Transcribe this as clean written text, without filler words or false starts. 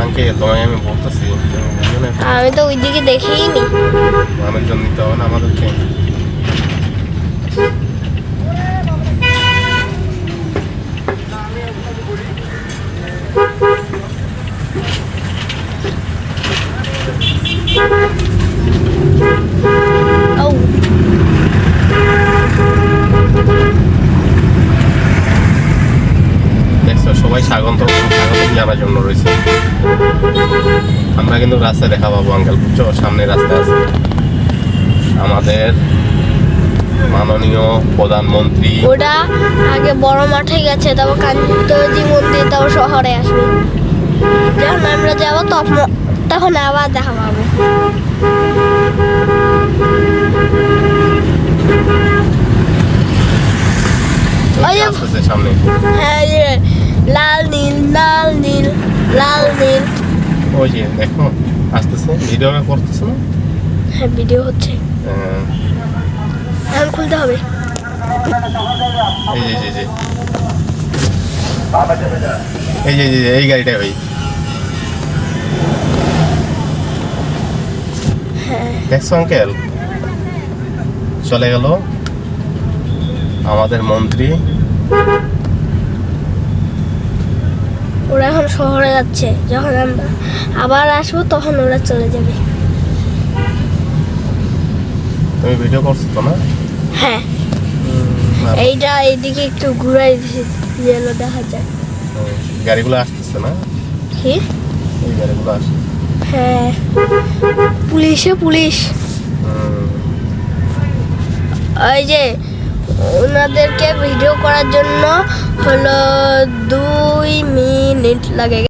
Uncle তোমায় আমি বলতেছি, আমি তো ওইদিকে দেখিনি। মানুষজন নিতে হবে না আমাদেরকে। ও দেখছো সবাই স্বাগত জানার জন্য রয়েছে। আমরা কিন্তু রাস্তায় দেখা পাবো আঙ্কেল, বুঝছো? সামনে রাস্তা আছে আমাদের মাননীয় প্রধানমন্ত্রী। ওটা আগে বড় মাঠে গেছে, তারপর কান্তজি মন্দির, তারপর শহরে আসবে। যখন আমরা যাবো তখন আবার দেখা পাবো। ওই যে আসতেছে সামনে। হ্যাঁ, যে লাল নীল লাল নীল লাল নীল। ওই যে দেখো আসতেছে, ভিডিও করতেছে না? হ্যাঁ, ভিডিও হচ্ছে, হ্যাঁ, এখন খুলতে হবে। এই যে এই যে এই যে এই গাড়িটা ওই হ্যাঁ, দেখছো আঙ্কেল, চলে গেল আমাদের মন্ত্রী। ওরা এখন শহরে যাচ্ছে, যখন আমরা আবার আসবো তখন ওরা চলে যাবে। তুমি ভিডিও করছো তো না? হ্যাঁ, এইটা এইদিকে একটু ঘুরাই দিছি যেন দেখা যায়। গাড়িগুলো আসতেছে না? কি? এই গাড়িগুলো আসছে। হ্যাঁ, পুলিশ। ওই যে ওনাদেরকে ভিডিও করার জন্য হলো 2 মিনিট লাগে।